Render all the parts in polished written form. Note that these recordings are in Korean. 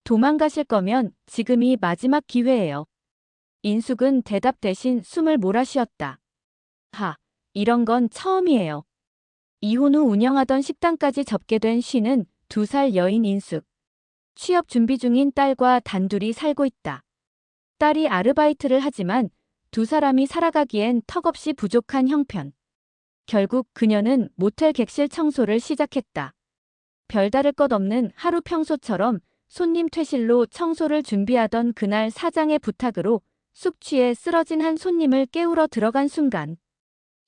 도망가실 거면 지금이 마지막 기회예요. 인숙은 대답 대신 숨을 몰아쉬었다. 하, 이런 건 처음이에요. 이혼 후 운영하던 식당까지 접게 된 쉬는 2살 여인 인숙. 취업 준비 중인 딸과 단둘이 살고 있다. 딸이 아르바이트를 하지만 두 사람이 살아가기엔 턱없이 부족한 형편. 결국 그녀는 모텔 객실 청소를 시작했다. 별다를 것 없는 하루 평소처럼 손님 퇴실로 청소를 준비하던 그날 사장의 부탁으로 숙취에 쓰러진 한 손님을 깨우러 들어간 순간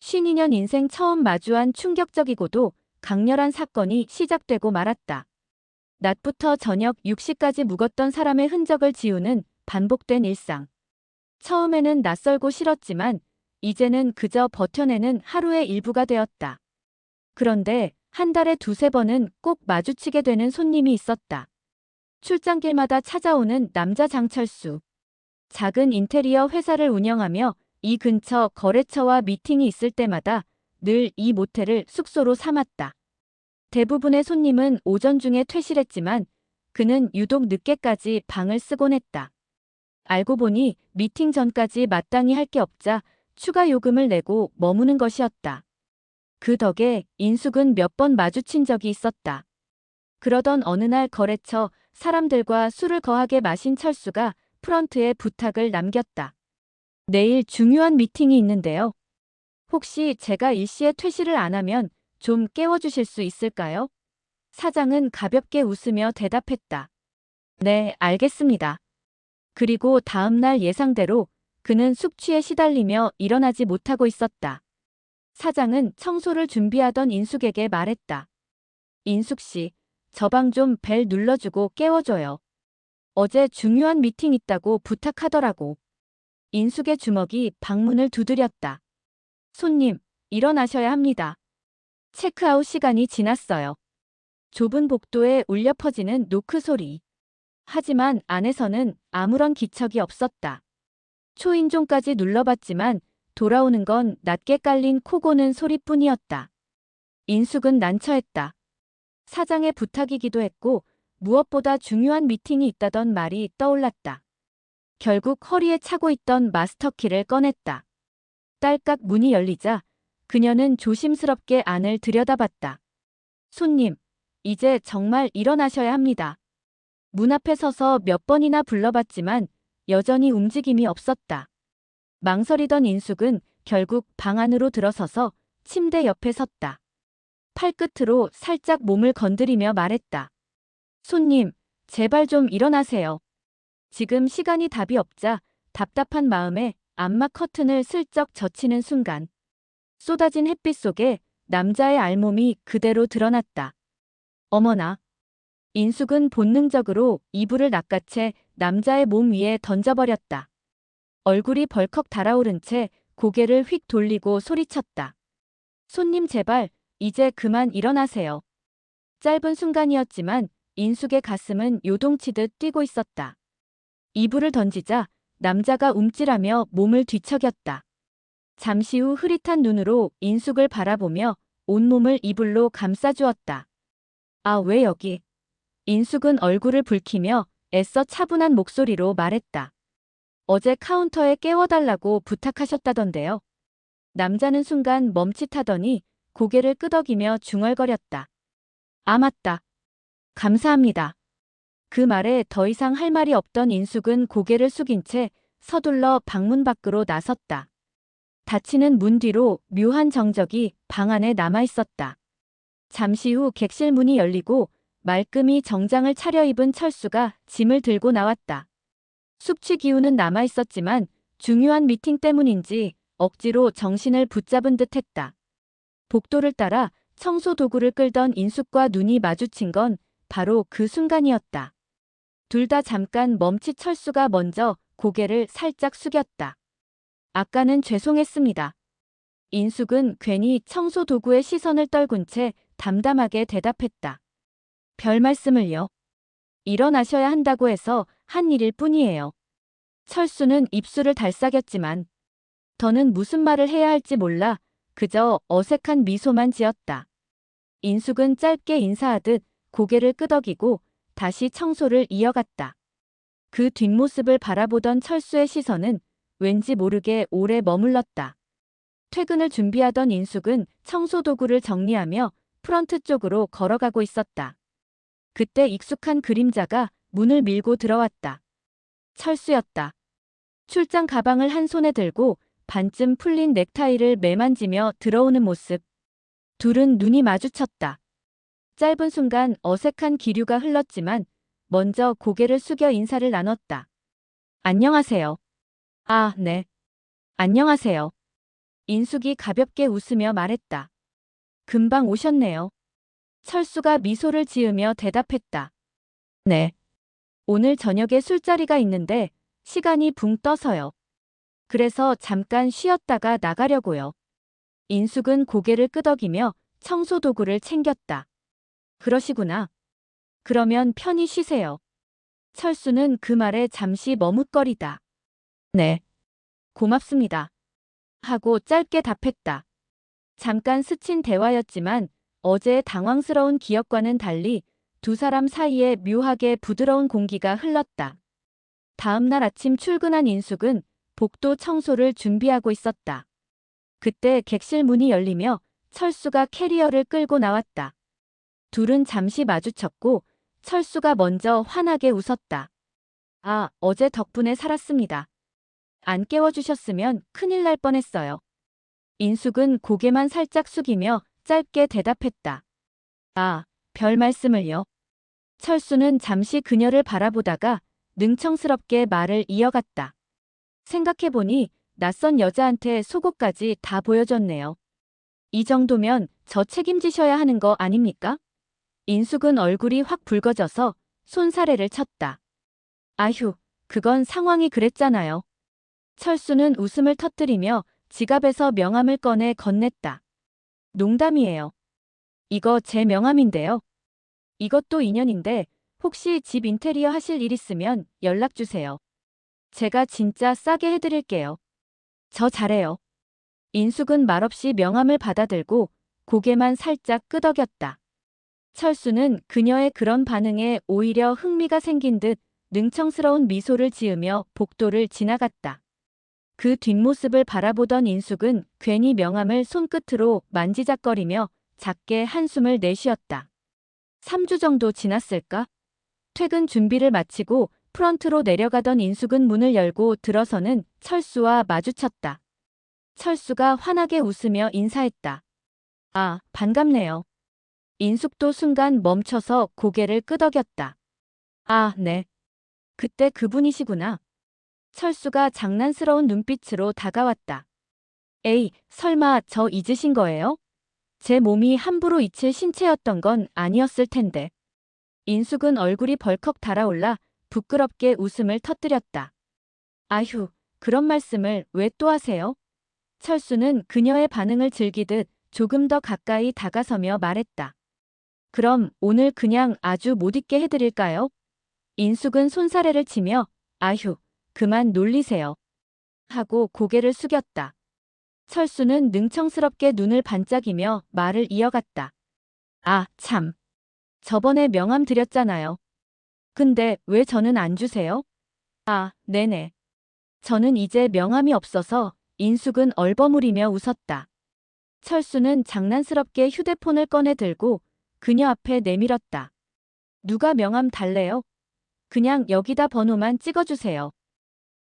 52년 인생 처음 마주한 충격적이고도 강렬한 사건이 시작되고 말았다. 낮부터 저녁 6시까지 묵었던 사람의 흔적을 지우는 반복된 일상. 처음에는 낯설고 싫었지만 이제는 그저 버텨내는 하루의 일부가 되었다. 그런데 한 달에 2~3번은 꼭 마주치게 되는 손님이 있었다. 출장길마다 찾아오는 남자 장철수. 작은 인테리어 회사를 운영하며 이 근처 거래처와 미팅이 있을 때마다 늘 이 모텔을 숙소로 삼았다. 대부분의 손님은 오전 중에 퇴실했지만 그는 유독 늦게까지 방을 쓰곤 했다. 알고 보니 미팅 전까지 마땅히 할 게 없자 추가 요금을 내고 머무는 것이었다. 그 덕에 인숙은 몇 번 마주친 적이 있었다. 그러던 어느 날 거래처 사람들과 술을 거하게 마신 철수가 프런트에 부탁을 남겼다. 내일 중요한 미팅이 있는데요. 혹시 제가 일시에 퇴실을 안 하면 좀 깨워주실 수 있을까요? 사장은 가볍게 웃으며 대답했다. 네, 알겠습니다. 그리고 다음 날 예상대로 그는 숙취에 시달리며 일어나지 못하고 있었다. 사장은 청소를 준비하던 인숙에게 말했다. 인숙 씨, 저 방 좀 벨 눌러주고 깨워줘요. 어제 중요한 미팅 있다고 부탁하더라고. 인숙의 주먹이 방문을 두드렸다. 손님, 일어나셔야 합니다. 체크아웃 시간이 지났어요. 좁은 복도에 울려 퍼지는 노크 소리. 하지만 안에서는 아무런 기척이 없었다. 초인종까지 눌러봤지만 돌아오는 건 낮게 깔린 코 고는 소리뿐이었다. 인숙은 난처했다. 사장의 부탁이기도 했고 무엇보다 중요한 미팅이 있다던 말이 떠올랐다. 결국 허리에 차고 있던 마스터키를 꺼냈다. 딸깍 문이 열리자 그녀는 조심스럽게 안을 들여다봤다. 손님, 이제 정말 일어나셔야 합니다. 문 앞에 서서 몇 번이나 불러봤지만 여전히 움직임이 없었다. 망설이던 인숙은 결국 방 안으로 들어서서 침대 옆에 섰다. 팔끝으로 살짝 몸을 건드리며 말했다. 손님, 제발 좀 일어나세요. 지금 시간이 답이 없자 답답한 마음에 암막 커튼을 슬쩍 젖히는 순간 쏟아진 햇빛 속에 남자의 알몸이 그대로 드러났다. 어머나. 인숙은 본능적으로 이불을 낚아채 남자의 몸 위에 던져버렸다. 얼굴이 벌컥 달아오른 채 고개를 휙 돌리고 소리쳤다. 손님 제발 이제 그만 일어나세요. 짧은 순간이었지만 인숙의 가슴은 요동치듯 뛰고 있었다. 이불을 던지자 남자가 움찔하며 몸을 뒤척였다. 잠시 후 흐릿한 눈으로 인숙을 바라보며 온몸을 이불로 감싸주었다. 아, 왜 여기? 인숙은 얼굴을 붉히며 애써 차분한 목소리로 말했다. 어제 카운터에 깨워달라고 부탁하셨다던데요. 남자는 순간 멈칫하더니 고개를 끄덕이며 중얼거렸다. 아, 맞다. 감사합니다. 그 말에 더 이상 할 말이 없던 인숙은 고개를 숙인 채 서둘러 방문 밖으로 나섰다. 닫히는 문 뒤로 묘한 정적이 방 안에 남아있었다. 잠시 후 객실 문이 열리고 말끔히 정장을 차려입은 철수가 짐을 들고 나왔다. 숙취 기운은 남아있었지만 중요한 미팅 때문인지 억지로 정신을 붙잡은 듯했다. 복도를 따라 청소 도구를 끌던 인숙과 눈이 마주친 건 바로 그 순간이었다. 둘 다 잠깐 멈칫 철수가 먼저 고개를 살짝 숙였다. 아까는 죄송했습니다. 인숙은 괜히 청소 도구의 시선을 떨군 채 담담하게 대답했다. 별 말씀을요. 일어나셔야 한다고 해서 한 일일 뿐이에요. 철수는 입술을 달싹였지만 더는 무슨 말을 해야 할지 몰라 그저 어색한 미소만 지었다. 인숙은 짧게 인사하듯 고개를 끄덕이고 다시 청소를 이어갔다. 그 뒷모습을 바라보던 철수의 시선은 왠지 모르게 오래 머물렀다. 퇴근을 준비하던 인숙은 청소 도구를 정리하며 프런트 쪽으로 걸어가고 있었다. 그때 익숙한 그림자가 문을 밀고 들어왔다. 철수였다. 출장 가방을 한 손에 들고 반쯤 풀린 넥타이를 매만지며 들어오는 모습. 둘은 눈이 마주쳤다. 짧은 순간 어색한 기류가 흘렀지만 먼저 고개를 숙여 인사를 나눴다. 안녕하세요. 아, 네. 안녕하세요. 인숙이 가볍게 웃으며 말했다. 금방 오셨네요. 철수가 미소를 지으며 대답했다. 네. 오늘 저녁에 술자리가 있는데 시간이 붕 떠서요. 그래서 잠깐 쉬었다가 나가려고요. 인숙은 고개를 끄덕이며 청소 도구를 챙겼다. 그러시구나. 그러면 편히 쉬세요. 철수는 그 말에 잠시 머뭇거리다. 네. 고맙습니다. 하고 짧게 답했다. 잠깐 스친 대화였지만 어제의 당황스러운 기억과는 달리 두 사람 사이에 묘하게 부드러운 공기가 흘렀다. 다음 날 아침 출근한 인숙은 복도 청소를 준비하고 있었다. 그때 객실 문이 열리며 철수가 캐리어를 끌고 나왔다. 둘은 잠시 마주쳤고 철수가 먼저 환하게 웃었다. 아, 어제 덕분에 살았습니다. 안 깨워주셨으면 큰일 날 뻔했어요. 인숙은 고개만 살짝 숙이며 짧게 대답했다. 아, 별 말씀을요. 철수는 잠시 그녀를 바라보다가 능청스럽게 말을 이어갔다. 생각해보니 낯선 여자한테 속옷까지 다 보여줬네요. 이 정도면 저 책임지셔야 하는 거 아닙니까? 인숙은 얼굴이 확 붉어져서 손사래를 쳤다. 아휴, 그건 상황이 그랬잖아요. 철수는 웃음을 터뜨리며 지갑에서 명함을 꺼내 건넸다. 농담이에요. 이거 제 명함인데요. 이것도 인연인데 혹시 집 인테리어 하실 일 있으면 연락 주세요. 제가 진짜 싸게 해드릴게요. 저 잘해요. 인숙은 말없이 명함을 받아들고 고개만 살짝 끄덕였다. 철수는 그녀의 그런 반응에 오히려 흥미가 생긴 듯 능청스러운 미소를 지으며 복도를 지나갔다. 그 뒷모습을 바라보던 인숙은 괜히 명함을 손끝으로 만지작거리며 작게 한숨을 내쉬었다. 3주 정도 지났을까? 퇴근 준비를 마치고 프런트로 내려가던 인숙은 문을 열고 들어서는 철수와 마주쳤다. 철수가 환하게 웃으며 인사했다. 아, 반갑네요. 인숙도 순간 멈춰서 고개를 끄덕였다. 아, 네. 그때 그분이시구나. 철수가 장난스러운 눈빛으로 다가왔다. 에이, 설마 저 잊으신 거예요? 제 몸이 함부로 잊힐 신체였던 건 아니었을 텐데. 인숙은 얼굴이 벌컥 달아올라 부끄럽게 웃음을 터뜨렸다. 아휴, 그런 말씀을 왜 또 하세요? 철수는 그녀의 반응을 즐기듯 조금 더 가까이 다가서며 말했다. 그럼 오늘 그냥 아주 못 잊게 해드릴까요? 인숙은 손사래를 치며 아휴, 그만 놀리세요. 하고 고개를 숙였다. 철수는 능청스럽게 눈을 반짝이며 말을 이어갔다. 아, 참. 저번에 명함 드렸잖아요. 근데 왜 저는 안 주세요? 아, 네네. 저는 이제 명함이 없어서. 인숙은 얼버무리며 웃었다. 철수는 장난스럽게 휴대폰을 꺼내 들고 그녀 앞에 내밀었다. 누가 명함 달래요? 그냥 여기다 번호만 찍어주세요.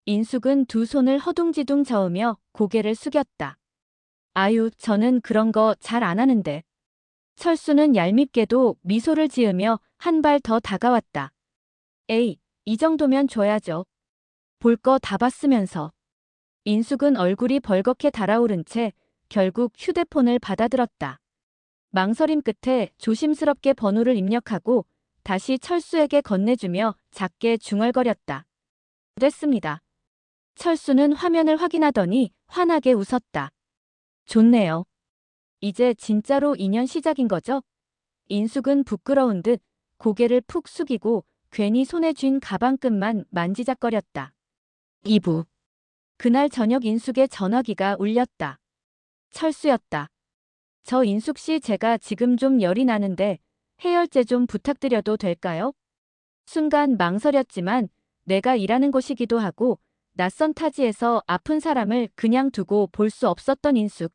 인숙은 두 손을 허둥지둥 저으며 고개를 숙였다. 아유, 저는 그런 거 잘 안 하는데. 철수는 얄밉게도 미소를 지으며 한 발 더 다가왔다. 에이, 이 정도면 줘야죠. 볼 거 다 봤으면서. 인숙은 얼굴이 벌겋게 달아오른 채 결국 휴대폰을 받아들었다. 망설임 끝에 조심스럽게 번호를 입력하고 다시 철수에게 건네주며 작게 중얼거렸다. 됐습니다. 철수는 화면을 확인하더니 환하게 웃었다. 좋네요. 이제 진짜로 인연 시작인 거죠? 인숙은 부끄러운 듯 고개를 푹 숙이고 괜히 손에 쥔 가방끈만 만지작거렸다. 2부. 그날 저녁 인숙의 전화기가 울렸다. 철수였다. 저 인숙 씨, 제가 지금 좀 열이 나는데 해열제 좀 부탁드려도 될까요? 순간 망설였지만 내가 일하는 곳이기도 하고 낯선 타지에서 아픈 사람을 그냥 두고 볼 수 없었던 인숙.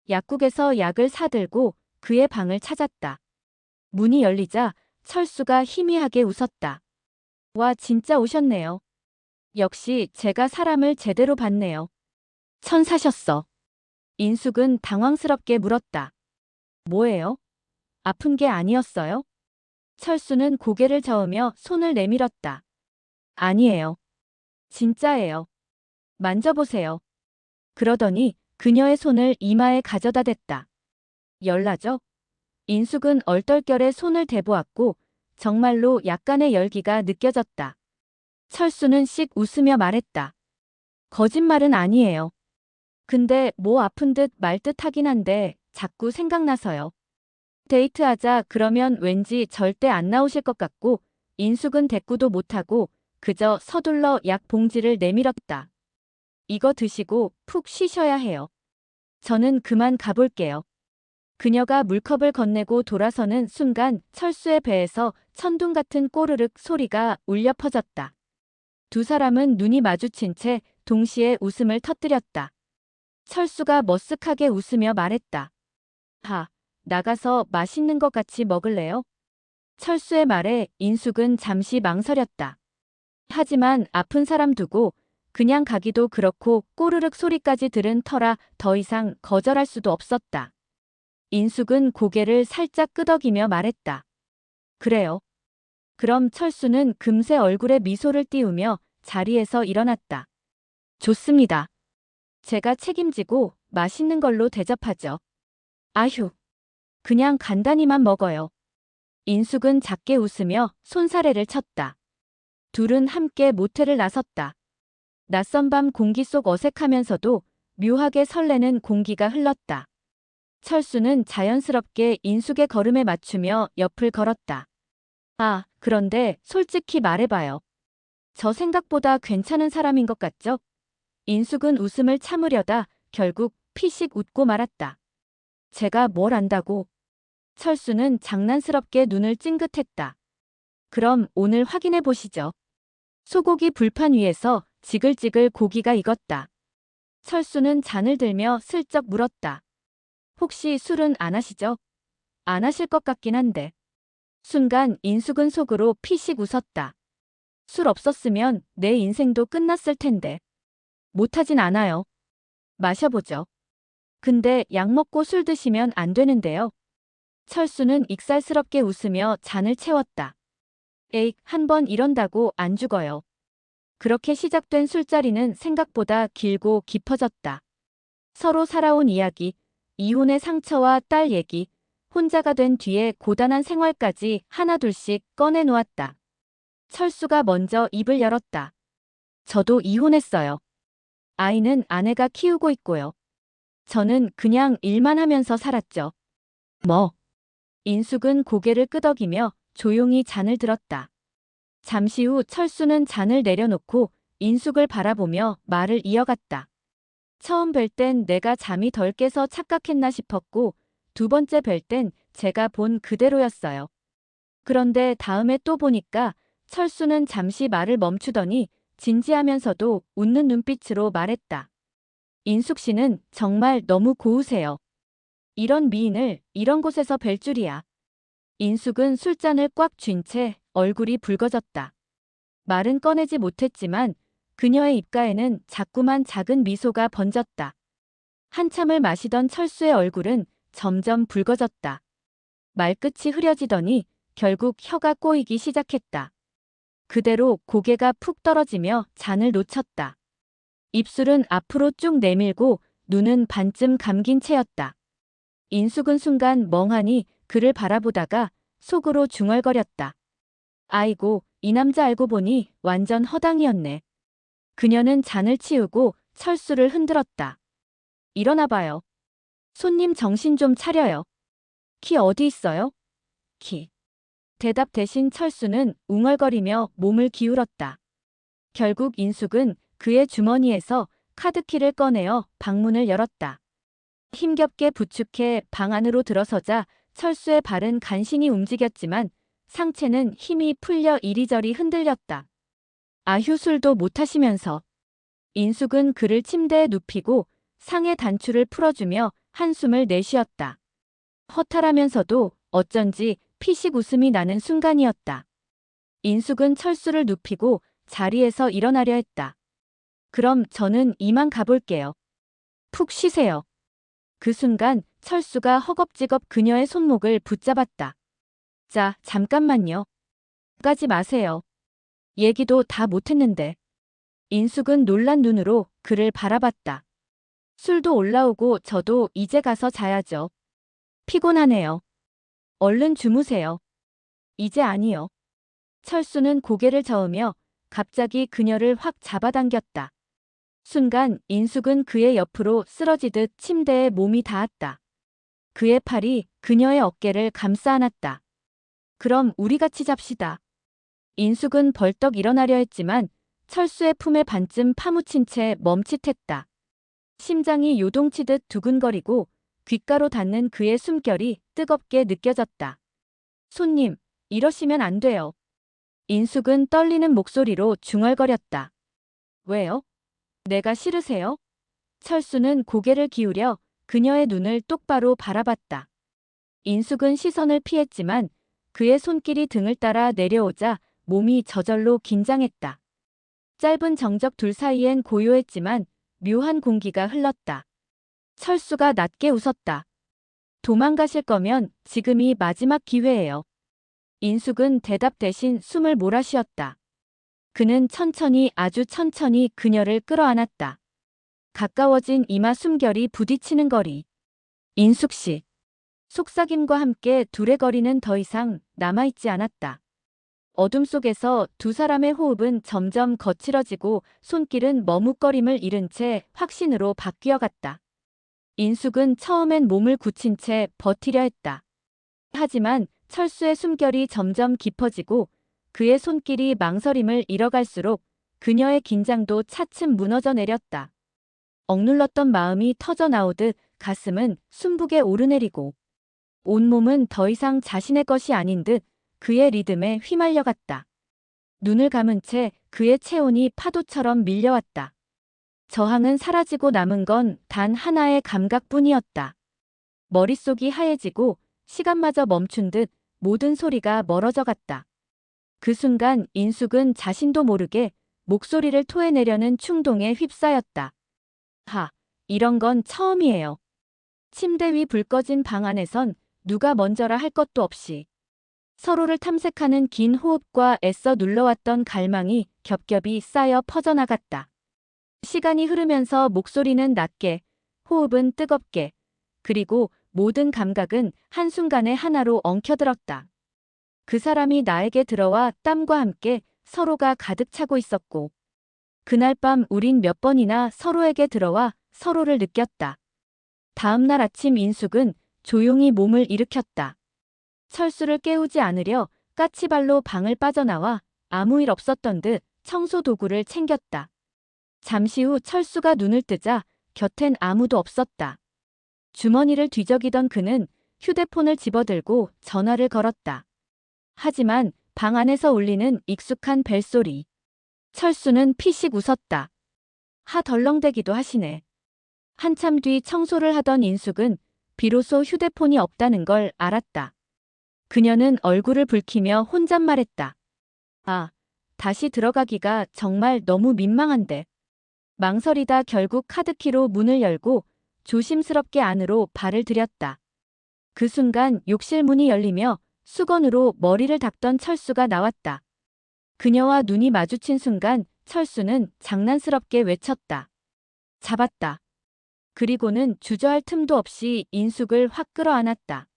약국에서 약을 사들고 그의 방을 찾았다. 문이 열리자 철수가 희미하게 웃었다. 와, 진짜 오셨네요. 역시 제가 사람을 제대로 봤네요. 천사셨어. 인숙은 당황스럽게 물었다. 뭐예요? 아픈 게 아니었어요? 철수는 고개를 저으며 손을 내밀었다. 아니에요. 진짜예요. 만져보세요. 그러더니 그녀의 손을 이마에 가져다 댔다. 열나죠? 인숙은 얼떨결에 손을 대보았고 정말로 약간의 열기가 느껴졌다. 철수는 씩 웃으며 말했다. 거짓말은 아니에요. 근데 뭐 아픈 듯 말 듯 하긴 한데 자꾸 생각나서요. 데이트하자 그러면 왠지 절대 안 나오실 것 같고 인숙은 대꾸도 못하고 그저 서둘러 약 봉지를 내밀었다. 이거 드시고 푹 쉬셔야 해요. 저는 그만 가볼게요. 그녀가 물컵을 건네고 돌아서는 순간 철수의 배에서 천둥 같은 꼬르륵 소리가 울려 퍼졌다. 두 사람은 눈이 마주친 채 동시에 웃음을 터뜨렸다. 철수가 머쓱하게 웃으며 말했다. 나가서 맛있는 것 같이 먹을래요? 철수의 말에 인숙은 잠시 망설였다. 하지만 아픈 사람 두고 그냥 가기도 그렇고 꼬르륵 소리까지 들은 터라 더 이상 거절할 수도 없었다. 인숙은 고개를 살짝 끄덕이며 말했다. 그래요. 그럼 철수는 금세 얼굴에 미소를 띄우며 자리에서 일어났다. 좋습니다. 제가 책임지고 맛있는 걸로 대접하죠. 아휴. 그냥 간단히만 먹어요. 인숙은 작게 웃으며 손사래를 쳤다. 둘은 함께 모텔을 나섰다. 낯선 밤 공기 속 어색하면서도 묘하게 설레는 공기가 흘렀다. 철수는 자연스럽게 인숙의 걸음에 맞추며 옆을 걸었다. 그런데 솔직히 말해봐요. 저 생각보다 괜찮은 사람인 것 같죠? 인숙은 웃음을 참으려다 결국 피식 웃고 말았다. 제가 뭘 안다고. 철수는 장난스럽게 눈을 찡긋했다. 그럼 오늘 확인해 보시죠. 소고기 불판 위에서 지글지글 고기가 익었다. 철수는 잔을 들며 슬쩍 물었다. 혹시 술은 안 하시죠? 안 하실 것 같긴 한데. 순간 인숙은 속으로 피식 웃었다. 술 없었으면 내 인생도 끝났을 텐데. 못하진 않아요. 마셔보죠. 근데 약 먹고 술 드시면 안 되는데요. 철수는 익살스럽게 웃으며 잔을 채웠다. 에잇, 한 번 이런다고 안 죽어요. 그렇게 시작된 술자리는 생각보다 길고 깊어졌다. 서로 살아온 이야기, 이혼의 상처와 딸 얘기, 혼자가 된 뒤에 고단한 생활까지 하나둘씩 꺼내놓았다. 철수가 먼저 입을 열었다. 저도 이혼했어요. 아이는 아내가 키우고 있고요. 저는 그냥 일만 하면서 살았죠. 뭐? 인숙은 고개를 끄덕이며 조용히 잔을 들었다. 잠시 후 철수는 잔을 내려놓고 인숙을 바라보며 말을 이어갔다. 처음 뵐 땐 내가 잠이 덜 깨서 착각했나 싶었고 두 번째 뵐 땐 제가 본 그대로였어요. 그런데 다음에 또 보니까 철수는 잠시 말을 멈추더니 진지하면서도 웃는 눈빛으로 말했다. 인숙 씨는 정말 너무 고우세요. 이런 미인을 이런 곳에서 뵐 줄이야. 인숙은 술잔을 꽉 쥔 채 얼굴이 붉어졌다. 말은 꺼내지 못했지만 그녀의 입가에는 자꾸만 작은 미소가 번졌다. 한참을 마시던 철수의 얼굴은 점점 붉어졌다. 말끝이 흐려지더니 결국 혀가 꼬이기 시작했다. 그대로 고개가 푹 떨어지며 잔을 놓쳤다. 입술은 앞으로 쭉 내밀고 눈은 반쯤 감긴 채였다. 인숙은 순간 멍하니 그를 바라보다가 속으로 중얼거렸다. 아이고, 이 남자 알고 보니 완전 허당이었네. 그녀는 잔을 치우고 철수를 흔들었다. 일어나 봐요. 손님 정신 좀 차려요. 키 어디 있어요? 키. 대답 대신 철수는 웅얼거리며 몸을 기울었다. 결국 인숙은 그의 주머니에서 카드키를 꺼내어 방문을 열었다. 힘겹게 부축해 방 안으로 들어서자 철수의 발은 간신히 움직였지만 상체는 힘이 풀려 이리저리 흔들렸다. 아휴술도 못하시면서. 인숙은 그를 침대에 눕히고 상의 단추를 풀어주며 한숨을 내쉬었다. 허탈하면서도 어쩐지 피식 웃음이 나는 순간이었다. 인숙은 철수를 눕히고 자리에서 일어나려 했다. 그럼 저는 이만 가볼게요. 푹 쉬세요. 그 순간 철수가 허겁지겁 그녀의 손목을 붙잡았다. 자, 잠깐만요. 가지 마세요. 얘기도 다 못했는데. 인숙은 놀란 눈으로 그를 바라봤다. 술도 올라오고 저도 이제 가서 자야죠. 피곤하네요. 얼른 주무세요. 이제 아니요. 철수는 고개를 저으며 갑자기 그녀를 확 잡아당겼다. 순간 인숙은 그의 옆으로 쓰러지듯 침대에 몸이 닿았다. 그의 팔이 그녀의 어깨를 감싸 안았다. 그럼 우리 같이 잡시다. 인숙은 벌떡 일어나려 했지만 철수의 품에 반쯤 파묻힌 채 멈칫했다. 심장이 요동치듯 두근거리고 귓가로 닿는 그의 숨결이 뜨겁게 느껴졌다. 손님, 이러시면 안 돼요. 인숙은 떨리는 목소리로 중얼거렸다. 왜요? 내가 싫으세요? 철수는 고개를 기울여 그녀의 눈을 똑바로 바라봤다. 인숙은 시선을 피했지만 그의 손길이 등을 따라 내려오자 몸이 저절로 긴장했다. 짧은 정적 둘 사이엔 고요했지만 묘한 공기가 흘렀다. 철수가 낮게 웃었다. 도망가실 거면 지금이 마지막 기회예요. 인숙은 대답 대신 숨을 몰아쉬었다. 그는 천천히 아주 천천히 그녀를 끌어안았다. 가까워진 이마 숨결이 부딪히는 거리. 인숙 씨. 속삭임과 함께 둘의 거리는 더 이상 남아있지 않았다. 어둠 속에서 두 사람의 호흡은 점점 거칠어지고 손길은 머뭇거림을 잃은 채 확신으로 바뀌어갔다. 인숙은 처음엔 몸을 굳힌 채 버티려 했다. 하지만 철수의 숨결이 점점 깊어지고 그의 손길이 망설임을 잃어갈수록 그녀의 긴장도 차츰 무너져 내렸다. 억눌렀던 마음이 터져 나오듯 가슴은 숨북에 오르내리고 온몸은 더 이상 자신의 것이 아닌 듯 그의 리듬에 휘말려갔다. 눈을 감은 채 그의 체온이 파도처럼 밀려왔다. 저항은 사라지고 남은 건 단 하나의 감각뿐이었다. 머릿속이 하얘지고 시간마저 멈춘 듯 모든 소리가 멀어져 갔다. 그 순간 인숙은 자신도 모르게 목소리를 토해내려는 충동에 휩싸였다. 이런 건 처음이에요. 침대 위 불 꺼진 방 안에선 누가 먼저라 할 것도 없이 서로를 탐색하는 긴 호흡과 애써 눌러왔던 갈망이 겹겹이 쌓여 퍼져나갔다. 시간이 흐르면서 목소리는 낮게, 호흡은 뜨겁게, 그리고 모든 감각은 한순간에 하나로 엉켜들었다. 그 사람이 나에게 들어와 땀과 함께 서로가 가득 차고 있었고, 그날 밤 우린 몇 번이나 서로에게 들어와 서로를 느꼈다. 다음 날 아침 인숙은 조용히 몸을 일으켰다. 철수를 깨우지 않으려 까치발로 방을 빠져나와 아무 일 없었던 듯 청소 도구를 챙겼다. 잠시 후 철수가 눈을 뜨자 곁엔 아무도 없었다. 주머니를 뒤적이던 그는 휴대폰을 집어들고 전화를 걸었다. 하지만 방 안에서 울리는 익숙한 벨소리. 철수는 피식 웃었다. 덜렁대기도 하시네. 한참 뒤 청소를 하던 인숙은 비로소 휴대폰이 없다는 걸 알았다. 그녀는 얼굴을 붉히며 혼잣말했다. 다시 들어가기가 정말 너무 민망한데. 망설이다 결국 카드키로 문을 열고 조심스럽게 안으로 발을 들였다. 그 순간 욕실 문이 열리며 수건으로 머리를 닦던 철수가 나왔다. 그녀와 눈이 마주친 순간 철수는 장난스럽게 외쳤다. 잡았다. 그리고는 주저할 틈도 없이 인숙을 확 끌어안았다.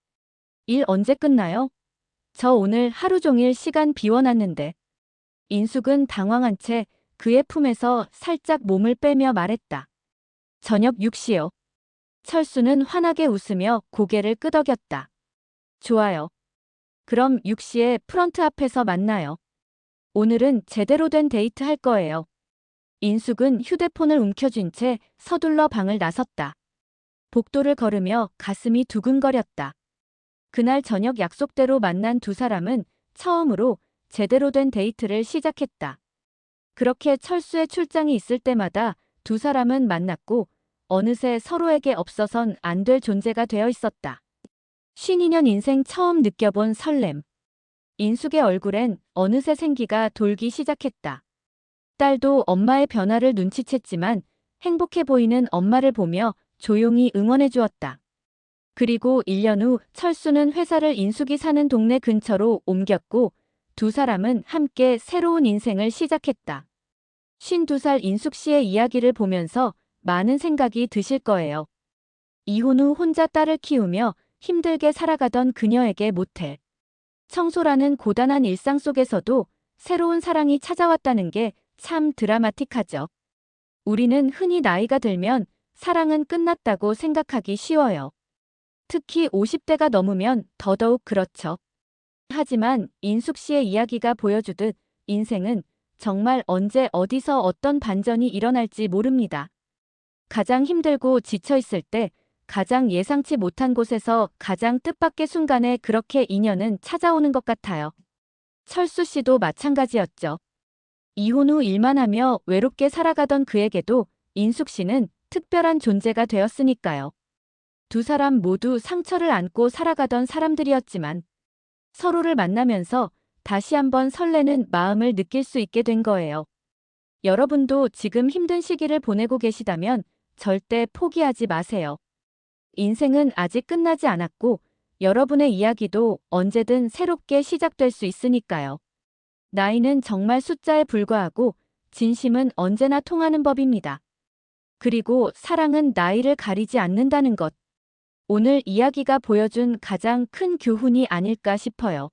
일 언제 끝나요? 저 오늘 하루 종일 시간 비워놨는데. 인숙은 당황한 채 그의 품에서 살짝 몸을 빼며 말했다. 저녁 6시요. 철수는 환하게 웃으며 고개를 끄덕였다. 좋아요. 그럼 6시에 프런트 앞에서 만나요. 오늘은 제대로 된 데이트 할 거예요. 인숙은 휴대폰을 움켜쥔 채 서둘러 방을 나섰다. 복도를 걸으며 가슴이 두근거렸다. 그날 저녁 약속대로 만난 두 사람은 처음으로 제대로 된 데이트를 시작했다. 그렇게 철수의 출장이 있을 때마다 두 사람은 만났고 어느새 서로에게 없어선 안 될 존재가 되어 있었다. 52년 인생 처음 느껴본 설렘. 인숙의 얼굴엔 어느새 생기가 돌기 시작했다. 딸도 엄마의 변화를 눈치챘지만 행복해 보이는 엄마를 보며 조용히 응원해 주었다. 그리고 1년 후 철수는 회사를 인숙이 사는 동네 근처로 옮겼고 두 사람은 함께 새로운 인생을 시작했다. 52살 인숙 씨의 이야기를 보면서 많은 생각이 드실 거예요. 이혼 후 혼자 딸을 키우며 힘들게 살아가던 그녀에게 모텔, 청소라는 고단한 일상 속에서도 새로운 사랑이 찾아왔다는 게 참 드라마틱하죠. 우리는 흔히 나이가 들면 사랑은 끝났다고 생각하기 쉬워요. 특히 50대가 넘으면 더더욱 그렇죠. 하지만 인숙 씨의 이야기가 보여주듯 인생은 정말 언제 어디서 어떤 반전이 일어날지 모릅니다. 가장 힘들고 지쳐있을 때 가장 예상치 못한 곳에서 가장 뜻밖의 순간에 그렇게 인연은 찾아오는 것 같아요. 철수 씨도 마찬가지였죠. 이혼 후 일만 하며 외롭게 살아가던 그에게도 인숙 씨는 특별한 존재가 되었으니까요. 두 사람 모두 상처를 안고 살아가던 사람들이었지만 서로를 만나면서 다시 한번 설레는 마음을 느낄 수 있게 된 거예요. 여러분도 지금 힘든 시기를 보내고 계시다면 절대 포기하지 마세요. 인생은 아직 끝나지 않았고 여러분의 이야기도 언제든 새롭게 시작될 수 있으니까요. 나이는 정말 숫자에 불과하고 진심은 언제나 통하는 법입니다. 그리고 사랑은 나이를 가리지 않는다는 것. 오늘 이야기가 보여준 가장 큰 교훈이 아닐까 싶어요.